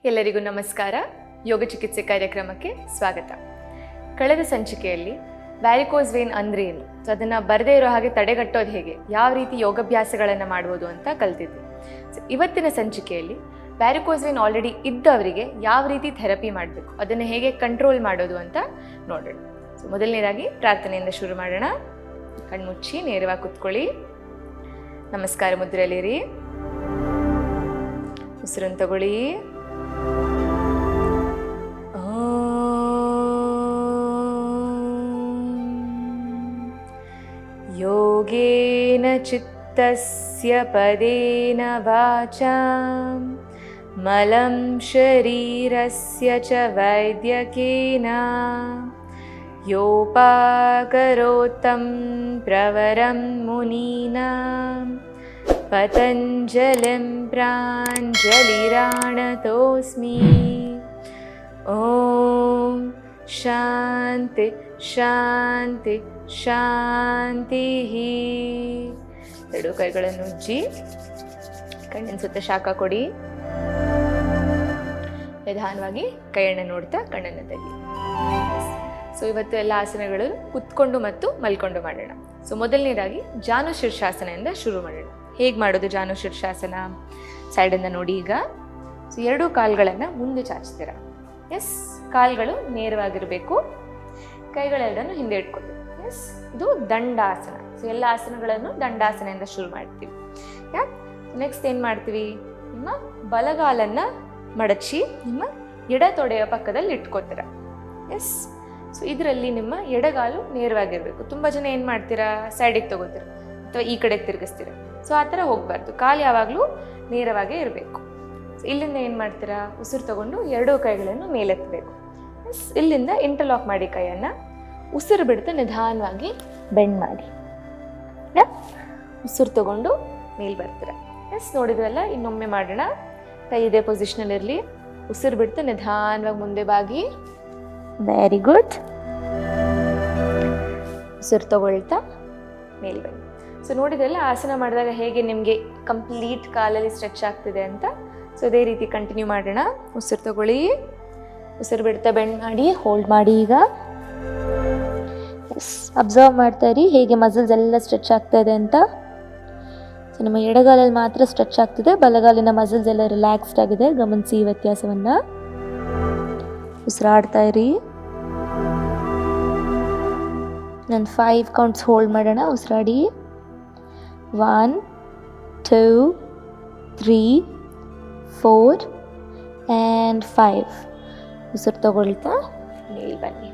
ಎಲ್ಲರಿಗೂ ನಮಸ್ಕಾರ. ಯೋಗ ಚಿಕಿತ್ಸೆ ಕಾರ್ಯಕ್ರಮಕ್ಕೆ ಸ್ವಾಗತ. ಕಳೆದ ಸಂಚಿಕೆಯಲ್ಲಿ ವ್ಯಾರಿಕೋಸ್ ವೇನ್ ಅಂದ್ರೆ ಏನು, ಅದನ್ನು ಬರದೇ ಇರೋ ಹಾಗೆ ತಡೆಗಟ್ಟೋದು ಹೇಗೆ, ಯಾವ ರೀತಿ ಯೋಗಾಭ್ಯಾಸಗಳನ್ನು ಮಾಡ್ಬೋದು ಅಂತ ಕಲ್ತಿದ್ವಿ. ಇವತ್ತಿನ ಸಂಚಿಕೆಯಲ್ಲಿ ವ್ಯಾರಿಕೋಸ್ ವೇನ್ ಆಲ್ರೆಡಿ ಇದ್ದವರಿಗೆ ಯಾವ ರೀತಿ ಥೆರಪಿ ಮಾಡಬೇಕು, ಅದನ್ನು ಹೇಗೆ ಕಂಟ್ರೋಲ್ ಮಾಡೋದು ಅಂತ ನೋಡೋಣ. ಮೊದಲನೇದಾಗಿ ಪ್ರಾರ್ಥನೆಯಿಂದ ಶುರು ಮಾಡೋಣ. ಕಣ್ಮುಚ್ಚಿ ನೇರವಾಗಿ ಕುತ್ಕೊಳ್ಳಿ. ನಮಸ್ಕಾರ ಮುದ್ರೆಯಲ್ಲಿರಿ. ಉಸಿರನ್ನು ತಗೊಳ್ಳಿ. ಯೋಗೇನ ಚಿತ್ತಸ್ಯ ಪದೇನ ವಾಚಾಂ ಮಲಂ ಶರೀರಸ್ಯ ಚ ವೈದ್ಯಕೇನ ಯೋಪಾಕರೋತ್ತಂ ಪ್ರವರಂ ಮುನೀನಾಂ ಪತಂಜಲಿಂ ಪ್ರಾಂಜಲಿರಾಣತೋಸ್ಮಿ. ಓಂ ಶಾಂತಿ ಶಾಂತಿ ಶಾಂತಿ. ಎರಡು ಕೈಗಳನ್ನು ಉಜ್ಜಿ ಕಣ್ಣಿನ ಸುತ್ತ ಶಾಖ ಕೊಡಿ. ನಿಧಾನವಾಗಿ ಕೈಯನ್ನು ನೋಡ್ತಾ ಕಣ್ಣನ್ನು ತೆಗಿ. ಇವತ್ತು ಎಲ್ಲ ಆಸನಗಳು ಕುತ್ಕೊಂಡು ಮತ್ತು ಮಲ್ಕೊಂಡು ಮಾಡೋಣ. ಮೊದಲನೇದಾಗಿ ಜಾನು ಶೀರ್ಷಾಸನದಿಂದ ಶುರು ಮಾಡೋಣ. ಹೇಗೆ ಮಾಡೋದು ಜಾನು ಶೀರ್ಷಾಸನ? ಸೈಡಿಂದ ನೋಡಿ. ಈಗ ಎರಡೂ ಕಾಲುಗಳನ್ನು ಮುಂದೆ ಚಾಚ್ತೀರ. ಎಸ್, ಕಾಲುಗಳು ನೇರವಾಗಿರಬೇಕು. ಕೈಗಳೆರಡನ್ನು ಹಿಂದೆ ಇಟ್ಕೊಳ್ಳಿ. ಎಸ್, ಇದು ದಂಡಾಸನ. ಎಲ್ಲ ಆಸನಗಳನ್ನು ದಂಡಾಸನದಿಂದ ಶುರು ಮಾಡ್ತೀವಿ. ನೆಕ್ಸ್ಟ್ ಏನು ಮಾಡ್ತೀವಿ, ನಿಮ್ಮ ಬಲಗಾಲನ್ನು ಮಡಚಿ ನಿಮ್ಮ ಎಡ ತೊಡೆಯ ಪಕ್ಕದಲ್ಲಿ ಇಟ್ಕೋತೀರ. ಎಸ್, ಇದರಲ್ಲಿ ನಿಮ್ಮ ಎಡಗಾಲು ನೇರವಾಗಿರಬೇಕು. ತುಂಬ ಜನ ಏನು ಮಾಡ್ತೀರಾ, ಸೈಡಿಗೆ ತಗೋತೀರ ಅಥವಾ ಈ ಕಡೆಗೆ ತಿರುಗಿಸ್ತೀರ. ಆ ಥರ ಹೋಗಬಾರ್ದು. ಕಾಲು ಯಾವಾಗಲೂ ನೇರವಾಗೇ ಇರಬೇಕು. ಇಲ್ಲಿಂದ ಏನು ಮಾಡ್ತೀರಾ, ಉಸಿರು ತಗೊಂಡು ಎರಡೂ ಕೈಗಳನ್ನು ಮೇಲೆತ್ತಬೇಕು. ಎಸ್, ಇಲ್ಲಿಂದ ಇಂಟರ್ಲಾಕ್ ಮಾಡಿ ಕೈಯನ್ನು. ಉಸಿರು ಬಿಡ್ತಾ ನಿಧಾನವಾಗಿ ಬೆಂಡ್ ಮಾಡಿ. ಉಸಿರು ತಗೊಂಡು ಮೇಲೆ ಬರ್ತೀರ. ಎಸ್, ನೋಡಿದ್ರಲ್ಲ, ಇನ್ನೊಮ್ಮೆ ಮಾಡೋಣ. ಕೈ ಇದೇ ಪೊಸಿಷನಲ್ಲಿರಲಿ. ಉಸಿರು ಬಿಡ್ತಾ ನಿಧಾನವಾಗಿ ಮುಂದೆ ಬಾಗಿ. Very good. ಉಸಿರು ತಗೊಳ್ತಾ ಮೇಲೆ ಬನ್ನಿ. ನೋಡಿದ್ರಲ್ಲ, ಆಸನ ಮಾಡಿದಾಗ ಹೇಗೆ ನಿಮಗೆ ಕಂಪ್ಲೀಟ್ ಕಾಲಲ್ಲಿ ಸ್ಟ್ರೆಚ್ ಆಗ್ತಿದೆ ಅಂತ. ಇದೇ ರೀತಿ ಕಂಟಿನ್ಯೂ ಮಾಡೋಣ. ಉಸಿರು ತಗೊಳ್ಳಿ. ಉಸಿರು ಬಿಡ್ತಾ ಬೆಂಡ್ ಮಾಡಿ, ಹೋಲ್ಡ್ ಮಾಡಿ. ಈಗ ಎಸ್, ಅಬ್ಸರ್ವ್ ಮಾಡ್ತಾ ಇರಿ ಹೇಗೆ ಮಸಲ್ಸ್ ಎಲ್ಲ ಸ್ಟ್ರೆಚ್ ಆಗ್ತಾ ಇದೆ ಅಂತ. ನಮ್ಮ ಎಡಗಾಲಲ್ಲಿ ಮಾತ್ರ ಸ್ಟ್ರೆಚ್ ಆಗ್ತಿದೆ, ಬಲಗಾಲಿನ ಮಸಲ್ಸ್ ಎಲ್ಲ ರಿಲ್ಯಾಕ್ಸ್ಡ್ ಆಗಿದೆ. ಗಮನಿಸಿ ಈ ವ್ಯತ್ಯಾಸವನ್ನು. ಉಸಿರಾಡ್ತಾ ಇರಿ. ನಾನು 5 ಕೌಂಟ್ಸ್ ಹೋಲ್ಡ್ ಮಾಡೋಣ. ಉಸಿರಾಡಿ. 1 2 3 4 and 5. ಉಸಿರು ತಗೊಳ್ತಾ ಮೇಲೆ ಬನ್ನಿ.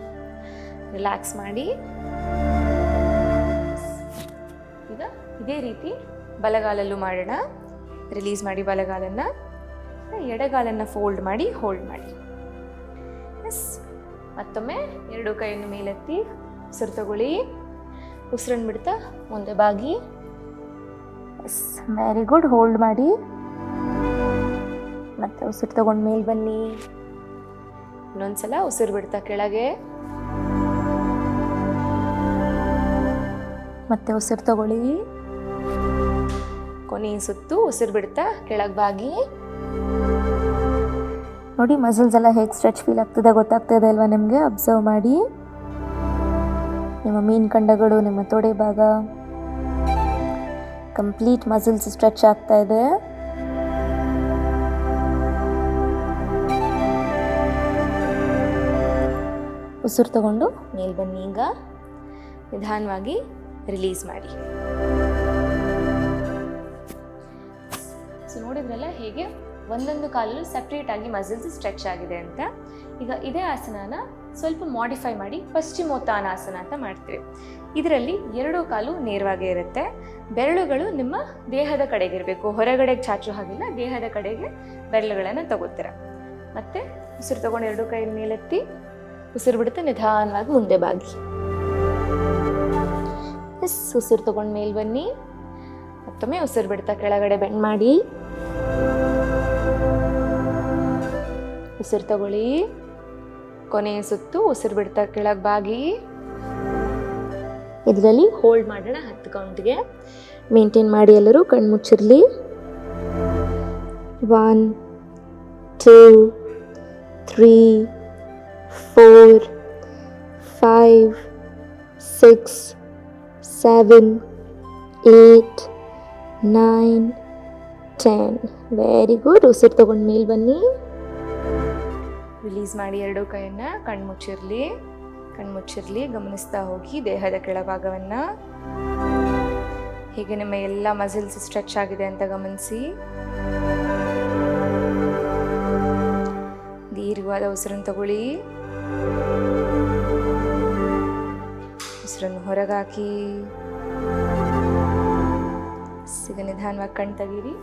ರಿಲ್ಯಾಕ್ಸ್ ಮಾಡಿ. ಈಗ ಇದೇ ರೀತಿ ಬಲಗಾಲಲ್ಲೂ ಮಾಡೋಣ. ರಿಲೀಸ್ ಮಾಡಿ ಬಲಗಾಲನ್ನು. ಎಡಗಾಲನ್ನು ಫೋಲ್ಡ್ ಮಾಡಿ ಹೋಲ್ಡ್ ಮಾಡಿ. ಎಸ್, ಮತ್ತೊಮ್ಮೆ ಎರಡು ಕೈಯನ್ನು ಮೇಲೆತ್ತಿ ಉಸಿರು ತಗೊಳ್ಳಿ. ಉಸಿರನ್ನು ಬಿಡ್ತಾ ಮುಂದೆ ಬಾಗಿ. S, very good. ಹೋಲ್ಡ್ ಮಾಡಿ. ಮತ್ತೆ ಉಸಿರು ತಗೊಂಡು ಮೇಲೆ ಬನ್ನಿ. ಇನ್ನೊಂದ್ಸಲ ಉಸಿರು ಬಿಡ್ತಾ ಕೆಳಗೆ. ಮತ್ತೆ ಉಸಿರು ತಗೊಳ್ಳಿ. ಕೊನೆಯ ಸುತ್ತು ಉಸಿರು ಬಿಡ್ತಾ ಕೆಳಗೆ ಬಾಗಿ. ನೋಡಿ, ಮಸಲ್ಸ್ ಎಲ್ಲ ಹೇಗೆ ಸ್ಟ್ರೆಚ್ ಫೀಲ್ ಆಗ್ತದೆ ಗೊತ್ತಾಗ್ತದೆ ಅಲ್ವಾ ನಿಮಗೆ? ಅಬ್ಸರ್ವ್ ಮಾಡಿ. ನಿಮ್ಮ ಮೀನ್ಕಂಡಗಳು, ನಿಮ್ಮ ತೊಡೆ ಭಾಗ ಕಂಪ್ಲೀಟ್ ಮಸಲ್ಸ್ ಸ್ಟ್ರೆಚ್ ಆಗ್ತಾ ಇದೆ. ಉಸಿರು ತಗೊಂಡು ಮೇಲೆ ಬನ್ನಿ. ಈಗ ನಿಧಾನವಾಗಿ ರಿಲೀಸ್ ಮಾಡಿ. ನೋಡಿದ್ರಲ್ಲ ಹೇಗೆ ಒಂದೊಂದು ಕಾಲಲ್ಲೂ ಸಪ್ರೇಟ್ ಆಗಿ ಮಸಲ್ಸ್ ಸ್ಟ್ರೆಚ್ ಆಗಿದೆ ಅಂತ. ಈಗ ಇದೇ ಆಸನನ ಸ್ವಲ್ಪ ಮಾಡಿಫೈ ಮಾಡಿ ಪಶ್ಚಿಮೋತ್ತಾನಾಸನ ಅಂತ ಮಾಡ್ತೀವಿ. ಇದರಲ್ಲಿ ಎರಡೂ ಕಾಲು ನೇರವಾಗೇ ಇರುತ್ತೆ. ಬೆರಳುಗಳು ನಿಮ್ಮ ದೇಹದ ಕಡೆಗೆ ಇರಬೇಕು, ಹೊರಗಡೆಗೆ ಚಾಚು ಹಾಗಿಲ್ಲ. ದೇಹದ ಕಡೆಗೆ ಬೆರಳುಗಳನ್ನು ತಗೋತೀರ. ಮತ್ತೆ ಉಸಿರು ತಗೊಂಡು ಎರಡು ಕೈ ಮೇಲೆತ್ತಿ, ಉಸಿರು ಬಿಡುತ್ತೆ ನಿಧಾನವಾಗಿ ಮುಂದೆ ಬಾಗಿ. ಎಸ್, ಉಸಿರು ತಗೊಂಡು ಮೇಲೆ ಬನ್ನಿ. ಮತ್ತೊಮ್ಮೆ ಉಸಿರು ಬಿಡ್ತಾ ಕೆಳಗಡೆ ಬೆಂಡ್ ಮಾಡಿ. ಉಸಿರು ತಗೊಳ್ಳಿ. ಕೊನೆಯ ಸುತ್ತು ಉಸಿರು ಬಿಡ್ತಾ ಕೆಳಗೆ ಬಾಗಿ. ಇದರಲ್ಲಿ ಹೋಲ್ಡ್ ಮಾಡೋಣ 10 ಕೌಂಟ್ಗೆ. ಮೇಂಟೈನ್ ಮಾಡಿ. ಎಲ್ಲರೂ ಕಣ್ಮುಚ್ಚಿರಲಿ. 1 2 3, 4, 5, 6, 7, 8, 9, 10. Very good. ಉಸಿರು ತಗೊಂಡು ಮೇಲೆ ಬನ್ನಿ. ರಿಲೀಸ್ ಮಾಡಿ ಎರಡೂ ಕೈಯನ್ನು. ಕಣ್ಮುಚ್ಚಿರಲಿ. ಗಮನಿಸ್ತಾ ಹೋಗಿ ದೇಹದ ಕೆಳಭಾಗವನ್ನು. ಹೀಗೆ ನಿಮ್ಮ ಎಲ್ಲ ಮಸಲ್ಸ್ ಸ್ಟ್ರೆಚ್ ಆಗಿದೆ ಅಂತ ಗಮನಿಸಿ. ದೀರ್ಘವಾದ ಉಸಿರನ್ನು ತಗೊಳ್ಳಿ. ಉಸಿರನ್ನು ಹೊರಗಾಕಿ. ನಿಧಾನವಾಗಿ ಕಣ್ ತೆಗೀರಿ.